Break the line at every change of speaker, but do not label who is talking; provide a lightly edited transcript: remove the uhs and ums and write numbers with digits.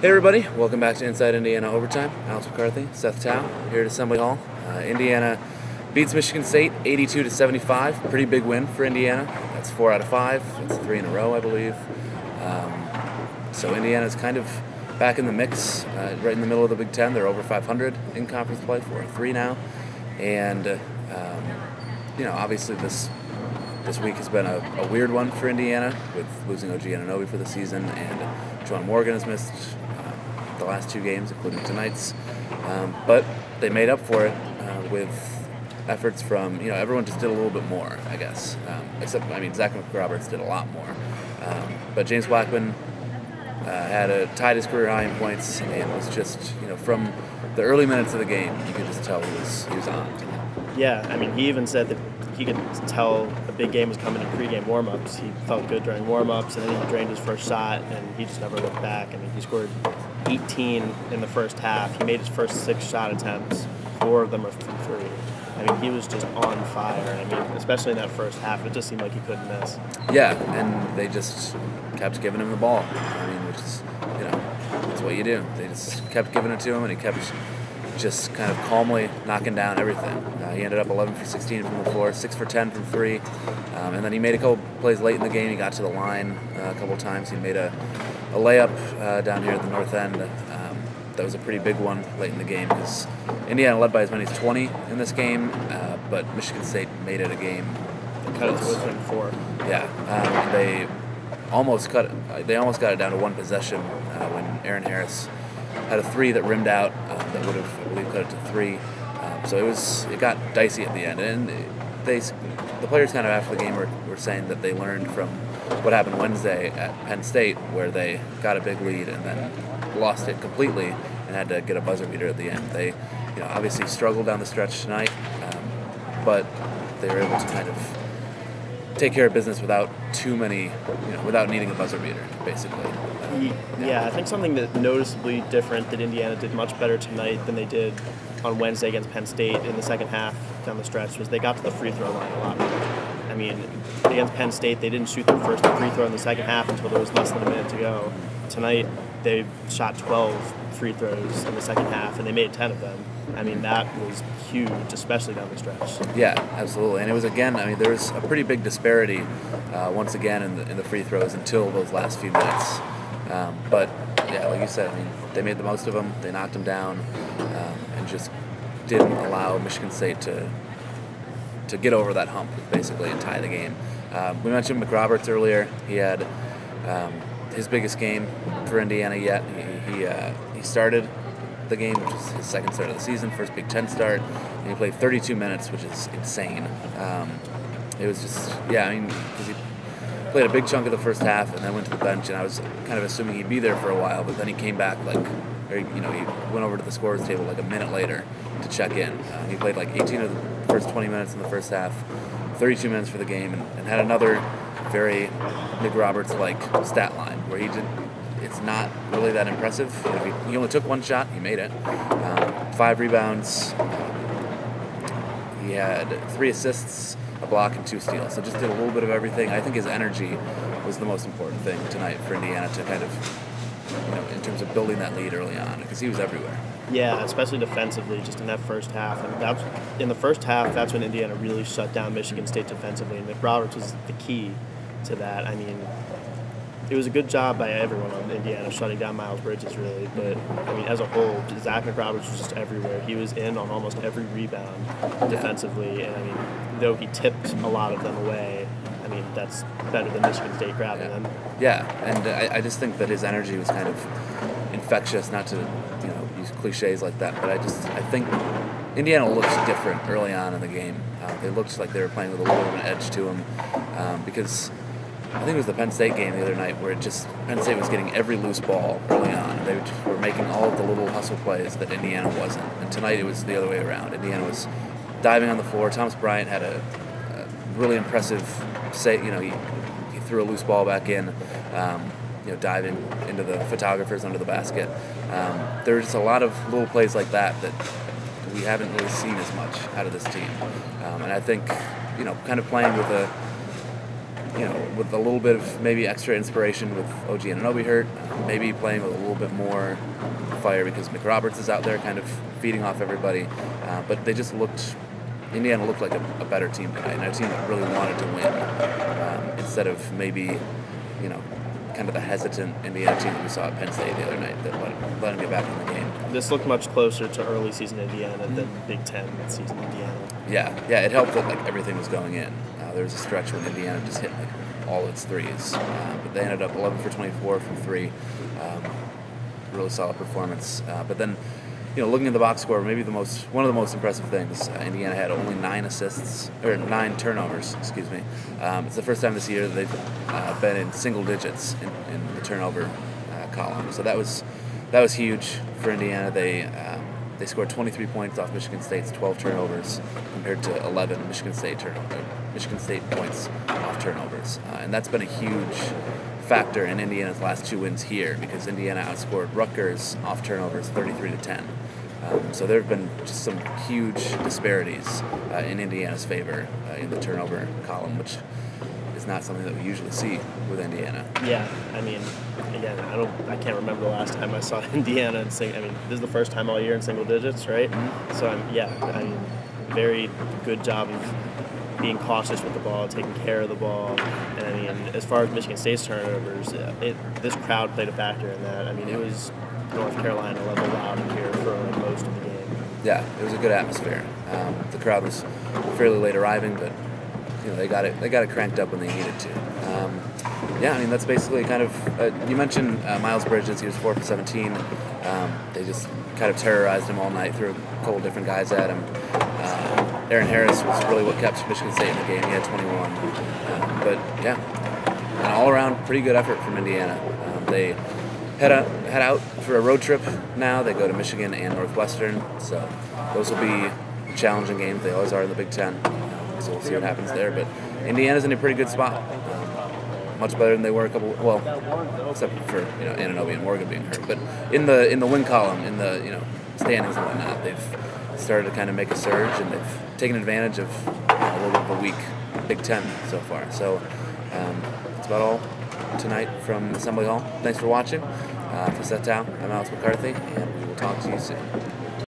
Hey everybody, welcome back to Inside Indiana Overtime. Alex McCarthy, Seth Tao, here at Assembly Hall. Indiana beats Michigan State 82-75. Pretty big win for Indiana. That's 4 out of 5. That's 3 in a row, I believe. So Indiana's kind of back in the mix, right in the middle of the Big Ten. They're over 500 in conference play, 4-3 now. And obviously this week has been a weird one for Indiana with losing OG Anunoby for the season, and Juwan Morgan has missed the last 2 games, including tonight's. But they made up for it with efforts from, everyone just did a little bit more, I guess. Except, Zach McRoberts did a lot more. But James Blackman tied his career high in points, and was just, from the early minutes of the game, you could just tell he was on tonight.
Yeah, he even said that he could tell a big game was coming in pregame warm-ups. He felt good during warm-ups, and then he drained his first shot, and he just never looked back. He scored 18 in the first half. He made his first 6 shot attempts. 4 of them are from 3. He was just on fire. Especially in that first half, it just seemed like he couldn't miss.
Yeah, and they just kept giving him the ball. Which is, that's what you do. They just kept giving it to him, and he kept just kind of calmly knocking down everything. He ended up 11 for 16 from the floor, 6 for 10 from 3, and then he made a couple plays late in the game. He got to the line a couple times. He made a layup down here at the north end. That was a pretty big one late in the game because Indiana led by as many as 20 in this game, but Michigan State made it a game.
They cut it to within 4.
Yeah, they almost got it down to 1 possession when Aaron Harris had a 3 that rimmed out that would have, I believe, cut it to 3. So it got dicey at the end, and the players kind of after the game were saying that they learned from what happened Wednesday at Penn State, where they got a big lead and then lost it completely and had to get a buzzer beater at the end. They, obviously struggled down the stretch tonight, but they were able to kind of take care of business without too many, without needing a buzzer beater, basically.
Yeah, I think something that noticeably different that Indiana did much better tonight than they did on Wednesday against Penn State in the second half down the stretch was they got to the free throw line a lot more. Against Penn State, they didn't shoot their first free throw in the second half until there was less than a minute to go. Tonight, they shot 12 free throws in the second half, and they made 10 of them. That was huge, especially down the stretch.
Yeah, absolutely. And it was, again, there was a pretty big disparity once again in the free throws until those last few minutes. But, yeah, like you said, they made the most of them. They knocked them down and just didn't allow Michigan State to get over that hump, basically, and tie the game. We mentioned McRoberts earlier. He had his biggest game for Indiana yet. He started the game, which was his second start of the season, first Big Ten start, and he played 32 minutes, which is insane. It was just, because he played a big chunk of the first half and then went to the bench, and I was kind of assuming he'd be there for a while, but then he came back he went over to the scorer's table a minute later to check in. He played 18 of the first 20 minutes in the first half, 32 minutes for the game, and had another very McRoberts-like stat line where it's not really that impressive. He only took 1 shot, he made it. 5 rebounds, he had 3 assists, a block, and 2 steals. So just did a little bit of everything. I think his energy was the most important thing tonight for Indiana to kind of, in terms of building that lead early on, because he was everywhere.
Yeah, especially defensively, just in that first half. And in the first half, that's when Indiana really shut down Michigan State defensively, and McRoberts was the key to that. It was a good job by everyone on Indiana shutting down Miles Bridges, really. But, as a whole, Zach McRoberts was just everywhere. He was in on almost every rebound defensively. And, though he tipped a lot of them away, that's better than Michigan State grabbing them.
Yeah, and I just think that his energy was kind of infectious, not to, use cliches like that, but I think Indiana looked different early on in the game. They looked like they were playing with a little bit of an edge to them because I think it was the Penn State game the other night where Penn State was getting every loose ball early on. They were making all of the little hustle plays that Indiana wasn't. And tonight it was the other way around. Indiana was diving on the floor. Thomas Bryant had a really impressive he threw a loose ball back in, diving into the photographers under the basket. There were just a lot of little plays like that we haven't really seen as much out of this team. And I think, kind of playing with with a little bit of maybe extra inspiration with OG Anunoby hurt, maybe playing with a little bit more fire because McRoberts is out there kind of feeding off everybody. But Indiana looked like a better team tonight, and a team that really wanted to win instead of maybe, kind of the hesitant Indiana team that we saw at Penn State the other night that let them get back in the game.
This looked much closer to early season Indiana than Big Ten season Indiana.
Yeah, it helped that everything was going in. There was a stretch when Indiana just hit all its threes, but they ended up 11 for 24 from three. Really solid performance. But then, looking at the box score, maybe one of the most impressive things, Indiana had only 9 turnovers. Excuse me. It's the first time this year that they've been in single digits in the turnover column. So that was huge for Indiana. They scored 23 points off Michigan State's 12 turnovers compared to 11 Michigan State points off turnovers. And that's been a huge factor in Indiana's last 2 wins here because Indiana outscored Rutgers off turnovers 33-10. So there have been just some huge disparities in Indiana's favor in the turnover column, which is not something that we usually see with Indiana.
Yeah, I mean, again, I can't remember the last time I saw Indiana in this is the first time all year in single digits, right? Mm-hmm. So very good job of being cautious with the ball, taking care of the ball, and as far as Michigan State's turnovers, this crowd played a factor in that. It was North Carolina level loud in here for most of the game.
Yeah, it was a good atmosphere. The crowd was fairly late arriving, but they got it cranked up when they needed to. That's basically kind of. You mentioned Miles Bridges. He was 4 for 17. They just kind of terrorized him all night. Threw a couple different guys at him. Aaron Harris was really what kept Michigan State in the game. He had 21. An all-around pretty good effort from Indiana. They head out for a road trip now. They go to Michigan and Northwestern. So those will be challenging games. They always are in the Big Ten. So we'll see what happens there. But Indiana's in a pretty good spot. Much better than they were except for Anunoby and Morgan being hurt. But in the win column, in the standings and whatnot, they've started to kind of make a surge, and they've taken advantage of a little bit of a weak Big Ten so far. So that's about all tonight from Assembly Hall. Thanks for watching. For Seth, I'm Alex McCarthy, and we will talk to you soon.